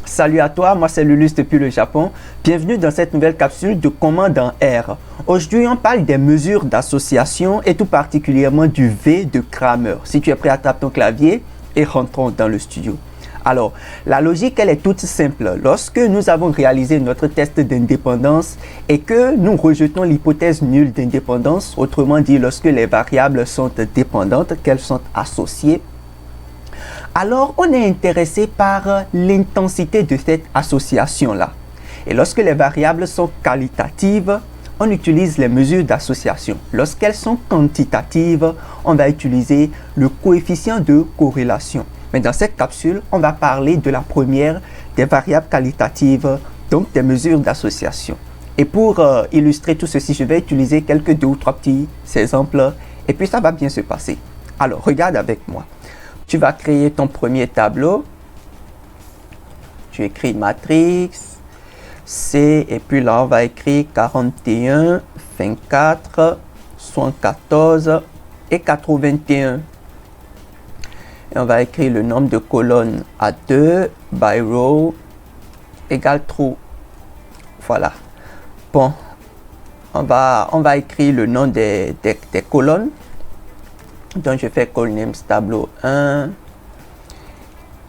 Salut à toi, moi c'est Lulus depuis le Japon. Bienvenue dans cette nouvelle capsule de Comment dans R. Aujourd'hui, on parle des mesures d'association et tout particulièrement du V de Cramer. Si tu es prêt à taper ton clavier et rentrons dans le studio. Alors, la logique, elle est toute simple. Lorsque nous avons réalisé notre test d'indépendance et que nous rejetons l'hypothèse nulle d'indépendance, autrement dit, lorsque les variables sont dépendantes, qu'elles sont associées, alors on est intéressé par l'intensité de cette association-là. Et lorsque les variables sont qualitatives, on utilise les mesures d'association. Lorsqu'elles sont quantitatives, on va utiliser le coefficient de corrélation. Mais dans cette capsule, on va parler de la première des variables qualitatives, donc des mesures d'association. Et pour illustrer tout ceci, je vais utiliser quelques 2 ou 3 petits exemples et puis ça va bien se passer. Alors, regarde avec moi. Tu vas créer ton premier tableau. Tu écris matrix, C, et puis là, on va écrire 41, 24, 74 et 81. Et on va écrire le nombre de colonnes à 2, by row, égale true. Voilà. Bon, on va écrire le nom des colonnes. Donc, je fais call names tableau 1.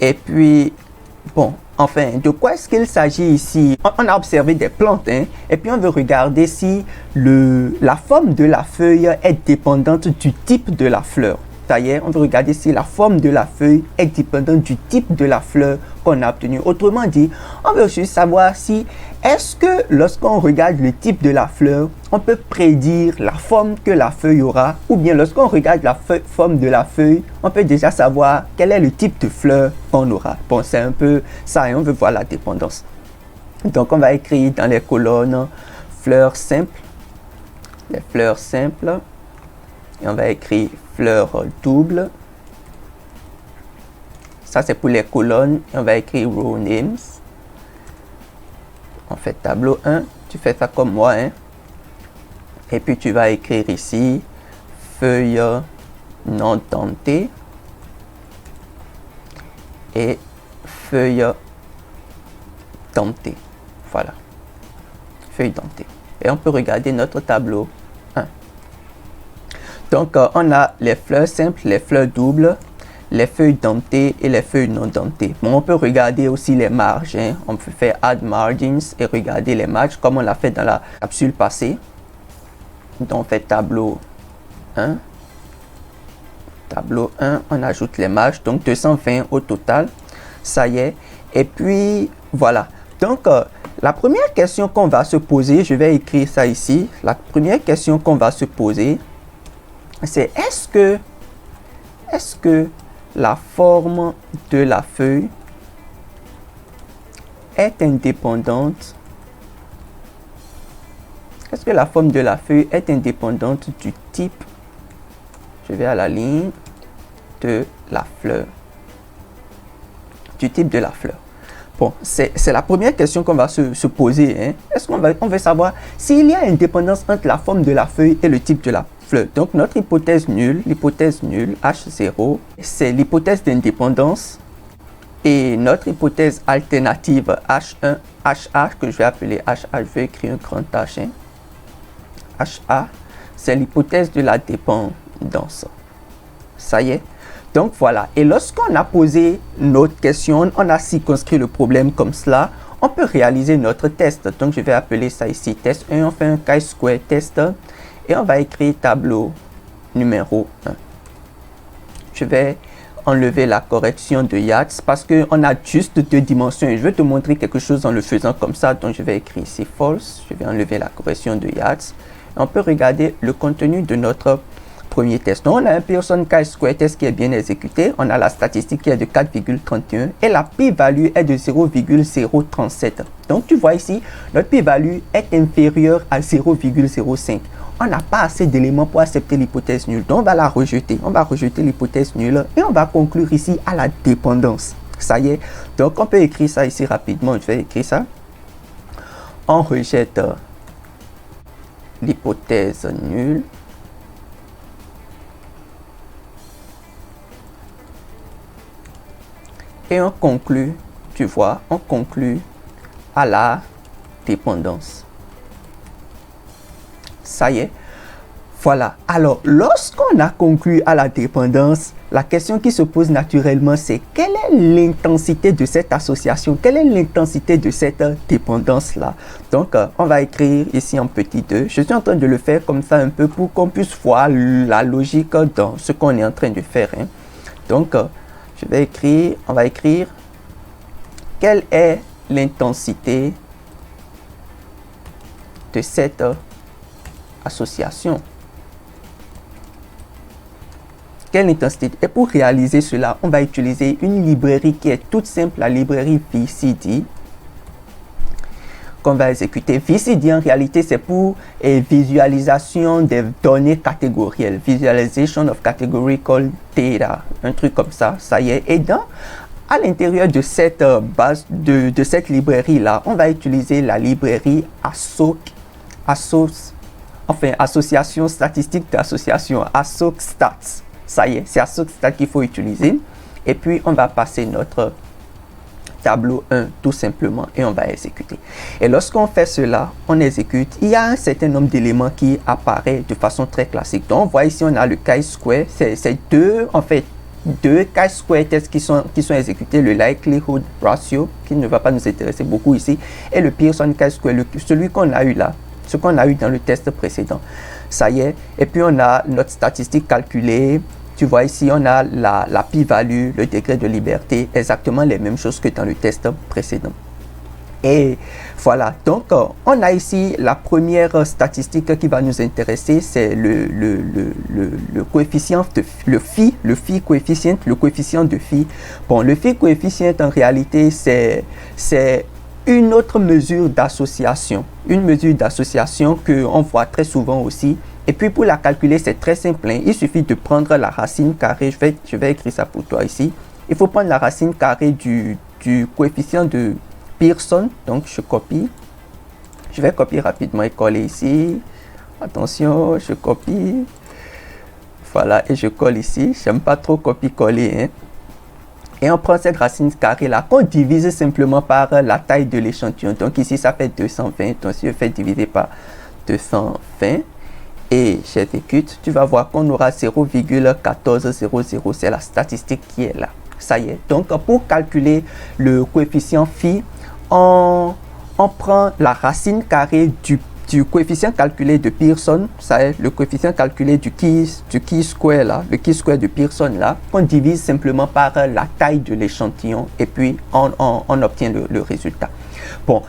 Et puis, bon, enfin, de quoi est-ce qu'il s'agit ici? On a observé des plantes, hein, et puis on veut regarder si la forme de la feuille est dépendante du type de la fleur. Ça y est, on veut regarder si la forme de la feuille est dépendante du type de la fleur qu'on a obtenu. Autrement dit, on veut aussi savoir si est-ce que lorsqu'on regarde le type de la fleur, on peut prédire la forme que la feuille aura, ou bien lorsqu'on regarde la forme de la feuille, on peut déjà savoir quel est le type de fleur qu'on aura. Bon, c'est un peu ça et on veut voir la dépendance. Donc, on va écrire dans les colonnes fleurs simples, les fleurs simples, et on va écrire fleurs doubles. Ça, c'est pour les colonnes, et on va écrire row names. On fait tableau 1, tu fais ça comme moi, hein. Et puis tu vas écrire ici feuille non dentée et feuille dentée. Voilà, feuille dentée. Et on peut regarder notre tableau 1. Donc on a les fleurs simples, les fleurs doubles, les feuilles dentées et les feuilles non dentées. Bon, on peut regarder aussi les marges, hein. On peut faire add margins et regarder les marges comme on l'a fait dans la capsule passée. Donc on fait tableau 1. Tableau 1, on ajoute les marges, donc 220 au total. Ça y est. Et puis voilà. Donc la première question qu'on va se poser, je vais écrire ça ici. La première question qu'on va se poser, c'est est-ce que la forme de la feuille est indépendante? Est-ce que la forme de la feuille est indépendante du type, je vais à la ligne, de la fleur? Du type de la fleur. Bon, c'est la première question qu'on va se poser, hein. Est-ce qu'on veut savoir s'il y a indépendance entre la forme de la feuille et le type de la fleur? Donc, notre hypothèse nulle, H0, c'est l'hypothèse d'indépendance. Et notre hypothèse alternative, H1, HA, que je vais appeler HA, je vais écrire un grand H, hein. HA, c'est l'hypothèse de la dépendance. Ça y est. Donc voilà, et lorsqu'on a posé notre question, on a circonscrit le problème comme cela, on peut réaliser notre test. Donc je vais appeler ça ici test 1, on fait un chi-square test et on va écrire tableau numéro 1. Je vais enlever la correction de Yates parce qu'on a juste 2 dimensions et je vais te montrer quelque chose en le faisant comme ça. Donc je vais écrire ici false, je vais enlever la correction de Yates. On peut regarder le contenu de notre premier test. Donc, on a un Pearson chi-square test qui est bien exécuté. On a la statistique qui est de 4,31 et la p-value est de 0,037. Donc, tu vois ici, notre p-value est inférieure à 0,05. On n'a pas assez d'éléments pour accepter l'hypothèse nulle. Donc, on va la rejeter. On va rejeter l'hypothèse nulle et on va conclure ici à la dépendance. Ça y est. Donc, on peut écrire ça ici rapidement. Je vais écrire ça. On rejette l'hypothèse nulle. Et on conclut tu vois, on conclut à la dépendance. Ça y est. Voilà. Alors, lorsqu'on a conclu à la dépendance, la question qui se pose naturellement, c'est quelle est l'intensité de cette association? Quelle est l'intensité de cette dépendance-là? Donc, on va écrire ici en petit 2. Je suis en train de le faire comme ça un peu pour qu'on puisse voir la logique dans ce qu'on est en train de faire. Hein. Donc, on va écrire quelle est l'intensité de cette association. Quelle intensité? Et pour réaliser cela, on va utiliser une librairie qui est toute simple, la librairie VCD, qu'on va exécuter. VCD, en réalité, c'est pour visualisation des données catégorielles, visualization of categorical data, un truc comme ça, ça y est. Et à l'intérieur de cette base, de cette librairie-là, on va utiliser la librairie Association Statistique d'Association, ASSOCStats. Ça y est, c'est ASSOCStats qu'il faut utiliser. Et puis, on va passer notre tableau 1 tout simplement et on va exécuter. Et lorsqu'on fait cela, on exécute. Il y a un certain nombre d'éléments qui apparaissent de façon très classique. Donc, on voit ici, on a le chi-square. C'est deux chi-square tests qui sont exécutés. Le likelihood ratio, qui ne va pas nous intéresser beaucoup ici. Et le Pearson chi-square, celui qu'on a eu là. Ce qu'on a eu dans le test précédent. Ça y est. Et puis, on a notre statistique calculée. Tu vois ici, on a la p-value, le degré de liberté, exactement les mêmes choses que dans le test précédent. Et voilà. Donc, on a ici la première statistique qui va nous intéresser, c'est le coefficient de le phi coefficient, le coefficient de phi. Bon, le phi coefficient, en réalité, c'est une autre mesure d'association, une mesure d'association qu'on voit très souvent aussi. Et puis pour la calculer, c'est très simple. Hein. Il suffit de prendre la racine carrée. Je vais écrire ça pour toi ici. Il faut prendre la racine carrée du coefficient de Pearson. Donc je copie. Je vais copier rapidement et coller ici. Attention, je copie. Voilà, et je colle ici. J'aime pas trop copier-coller. Hein. Et on prend cette racine carrée là qu'on divise simplement par la taille de l'échantillon. Donc ici, ça fait 220. Donc si je fais diviser par 220 et j'exécute, tu vas voir qu'on aura 0,1400. C'est la statistique qui est là. Ça y est. Donc pour calculer le coefficient phi, on prend la racine carrée du coefficient calculé de Pearson, ça est le coefficient calculé du chi-square là, le chi-square de Pearson là, qu'on divise simplement par la taille de l'échantillon et puis on obtient le résultat. Bon,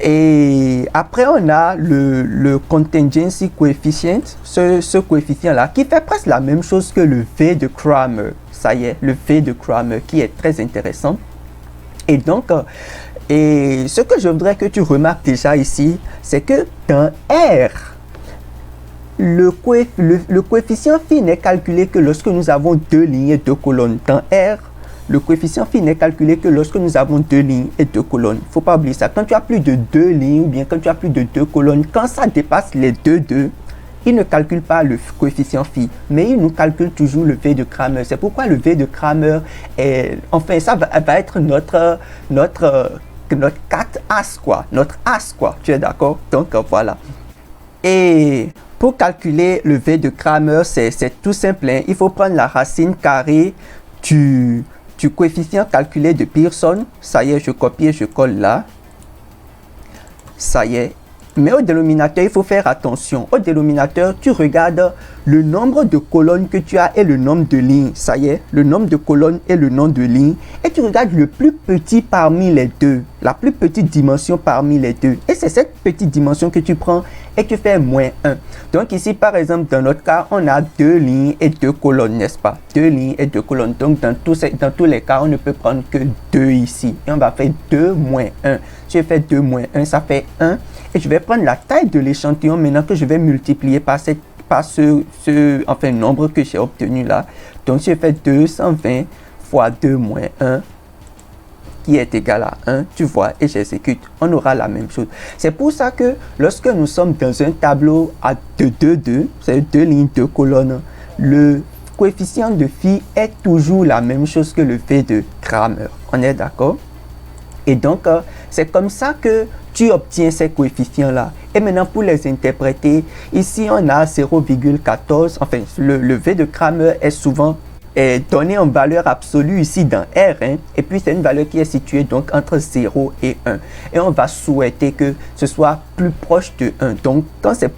et après on a le contingency coefficient, ce coefficient là qui fait presque la même chose que le V de Cramer. Ça y est, le V de Cramer qui est très intéressant. Et donc, et ce que je voudrais que tu remarques déjà ici, c'est que dans R, le coefficient phi n'est calculé que lorsque nous avons deux lignes et deux colonnes. Dans R, le coefficient phi n'est calculé que lorsque nous avons deux lignes et deux colonnes. Il ne faut pas oublier ça. Quand tu as plus de deux lignes ou bien quand tu as plus de deux colonnes, quand ça dépasse les deux, il ne calcule pas le coefficient phi, mais il nous calcule toujours le V de Cramer. C'est pourquoi le V de Cramer est, enfin, ça va être notre 4 as quoi, notre as quoi, tu es d'accord? Donc voilà. Et pour calculer le V de Cramer, c'est tout simple, hein. Il faut prendre la racine carrée du coefficient calculé de Pearson. Ça y est, je copie et je colle là. Ça y est. Mais au dénominateur, il faut faire attention. Au dénominateur, tu regardes le nombre de colonnes que tu as et le nombre de lignes. Ça y est, le nombre de colonnes et le nombre de lignes. Et tu regardes le plus petit parmi les deux. La plus petite dimension parmi les deux. Et c'est cette petite dimension que tu prends et tu fais moins 1. Donc ici, par exemple, dans notre cas, on a deux lignes et deux colonnes, n'est-ce pas? Deux lignes et deux colonnes. Donc dans tous les cas, on ne peut prendre que 2 ici. Et on va faire 2 moins 1. Si je fais 2 moins 1, ça fait 1. Et je vais prendre la taille de l'échantillon maintenant que je vais multiplier par ce nombre que j'ai obtenu là. Donc, si je fais 220 fois 2 moins 1, qui est égal à 1, tu vois, et j'exécute, on aura la même chose. C'est pour ça que lorsque nous sommes dans un tableau de 2, c'est 2 lignes, 2 colonnes, le coefficient de phi est toujours la même chose que le V de Cramer. On est d'accord? Et donc, c'est comme ça que tu obtiens ces coefficients-là. Et maintenant, pour les interpréter, ici, on a 0,14. Enfin, le V de Cramer est souvent donné en valeur absolue ici dans R. Hein, et puis, c'est une valeur qui est située donc entre 0 et 1. Et on va souhaiter que ce soit plus proche de 1. Donc, quand c'est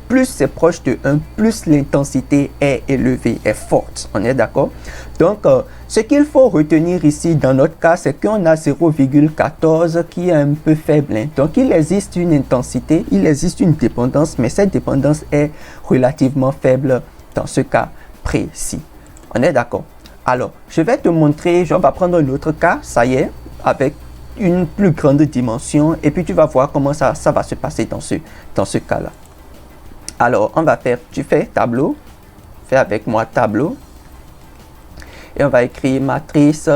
proche de 1, plus l'intensité est élevée, est forte. On est d'accord? Donc, ce qu'il faut retenir ici dans notre cas, c'est qu'on a 0,14 qui est un peu faible. Hein. Donc, il existe une intensité, il existe une dépendance, mais cette dépendance est relativement faible dans ce cas précis. On est d'accord? Alors, je vais te montrer, on va prendre un autre cas, ça y est, avec une plus grande dimension, et puis tu vas voir comment ça va se passer dans ce cas-là. Alors, on va faire, tu fais tableau, fais avec moi tableau, et on va écrire matrice,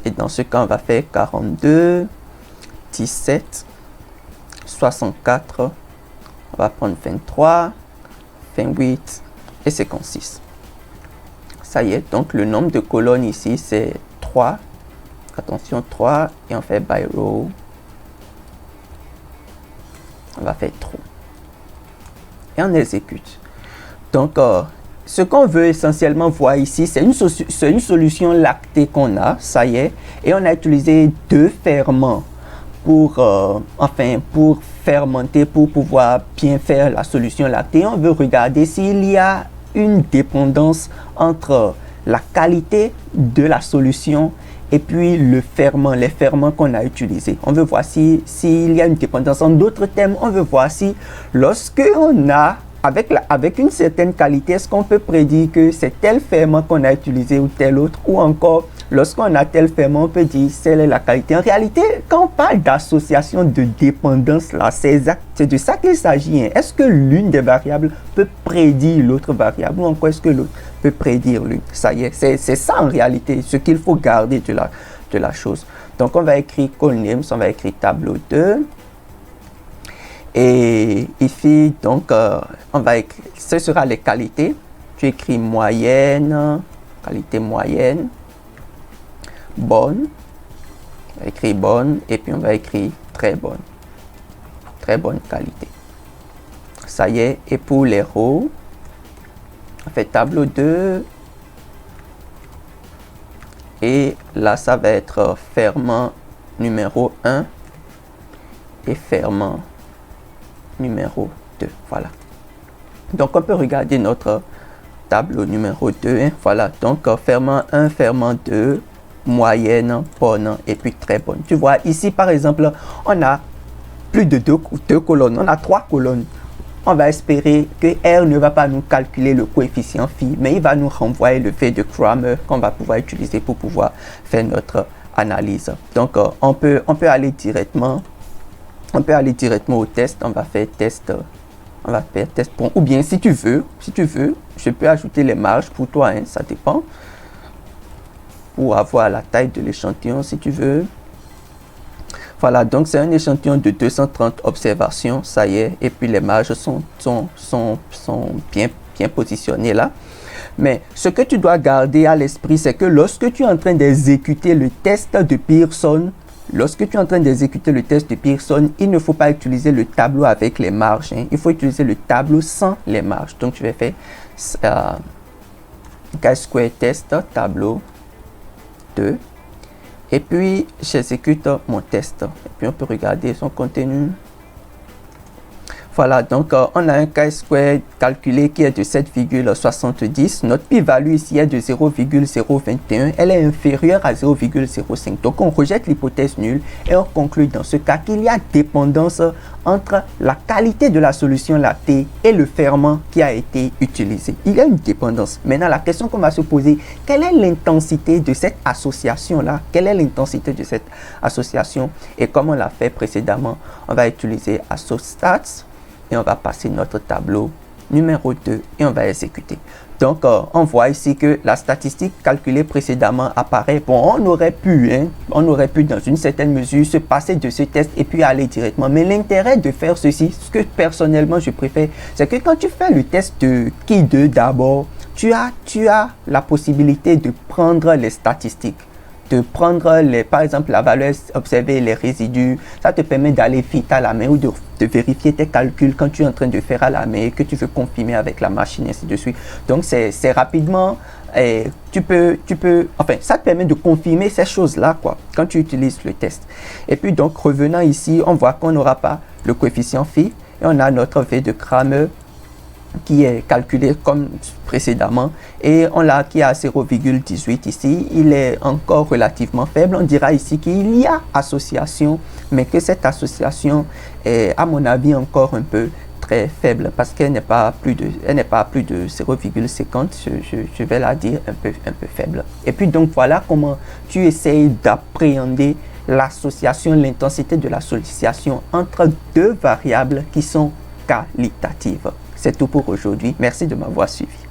et dans ce cas, on va faire 42, 17, 64, on va prendre 23, 28 et 56. Ça y est, donc le nombre de colonnes ici, c'est 3. Attention, 3, et on fait by row. On va faire true. Et on exécute. Donc, ce qu'on veut essentiellement voir ici, c'est une solution lactée qu'on a, ça y est, et on a utilisé 2 ferments pour fermenter, pour pouvoir bien faire la solution lactée. On veut regarder s'il y a une dépendance entre la qualité de la solution et puis les ferments qu'on a utilisés. On veut voir s'il y a une dépendance. En d'autres termes, on veut voir si lorsque on a, avec une certaine qualité, est-ce qu'on peut prédire que c'est tel ferment qu'on a utilisé ou tel autre, ou encore lorsqu'on a tel ferment, on peut dire quelle est la qualité. En réalité, quand on parle d'association de dépendance, là, c'est de ça qu'il s'agit. Hein. Est-ce que l'une des variables peut prédire l'autre variable, ou encore est-ce que l'autre peut prédire l'une? Ça y est, c'est ça en réalité, ce qu'il faut garder de la chose. Donc, on va écrire call names, on va écrire tableau 2. Et ici, donc, ce sera les qualités. Tu écris moyenne, qualité moyenne, bonne, on va écrire bonne, et puis on va écrire très bonne qualité. Ça y est, et pour les rows, on fait tableau 2, et là, ça va être ferment numéro 1 et ferment numéro 2, voilà. Donc, on peut regarder notre tableau numéro 2, hein, voilà. Donc, ferment 1, ferment 2, moyenne, bonne et puis très bonne. Tu vois, ici, par exemple, on a plus de deux colonnes, on a 3 colonnes. On va espérer que R ne va pas nous calculer le coefficient phi, mais il va nous renvoyer le V de Cramer qu'on va pouvoir utiliser pour pouvoir faire notre analyse. Donc, on peut aller directement au test. On va faire test bon, ou bien si tu veux, je peux ajouter les marges pour toi, hein, ça dépend, pour avoir la taille de l'échantillon si tu veux. Voilà, donc c'est un échantillon de 230 observations, ça y est, et puis les marges sont bien positionnées là. Mais ce que tu dois garder à l'esprit, c'est que lorsque tu es en train d'exécuter le test de Pearson, il ne faut pas utiliser le tableau avec les marges. Hein. Il faut utiliser le tableau sans les marges. Donc, je vais faire chi-square test tableau 2. Et puis, j'exécute mon test. Et puis, on peut regarder son contenu. Voilà, donc on a un chi-square calculé qui est de 7,70. Notre pi-value ici est de 0,021. Elle est inférieure à 0,05. Donc, on rejette l'hypothèse nulle et on conclut dans ce cas qu'il y a dépendance entre la qualité de la solution lactée et le ferment qui a été utilisé. Il y a une dépendance. Maintenant, la question qu'on va se poser, quelle est l'intensité de cette association-là? Quelle est l'intensité de cette association? Et comme on l'a fait précédemment, on va utiliser AssoStats. Et on va passer notre tableau numéro 2 et on va exécuter. Donc, on voit ici que la statistique calculée précédemment apparaît. Bon, on aurait pu dans une certaine mesure se passer de ce test et puis aller directement. Mais l'intérêt de faire ceci, ce que personnellement je préfère, c'est que quand tu fais le test de Ki2 d'abord, tu as la possibilité de prendre les statistiques. de prendre, par exemple, la valeur, observer les résidus. Ça te permet d'aller vite à la main ou de vérifier tes calculs quand tu es en train de faire à la main, que tu veux confirmer avec la machine, ainsi de suite. Donc, c'est rapidement, enfin, ça te permet de confirmer ces choses-là, quoi, quand tu utilises le test. Et puis, donc, revenant ici, on voit qu'on n'aura pas le coefficient phi et on a notre V de Cramer qui est calculé comme précédemment et on l'a qui est à 0,18 ici. Il est encore relativement faible. On dira ici qu'il y a association, mais que cette association est, à mon avis, encore un peu très faible parce qu'elle n'est pas plus de 0,50. Je vais la dire un peu faible. Et puis donc voilà comment tu essayes d'appréhender l'association, l'intensité de l'association entre deux variables qui sont qualitatives. C'est tout pour aujourd'hui. Merci de m'avoir suivi.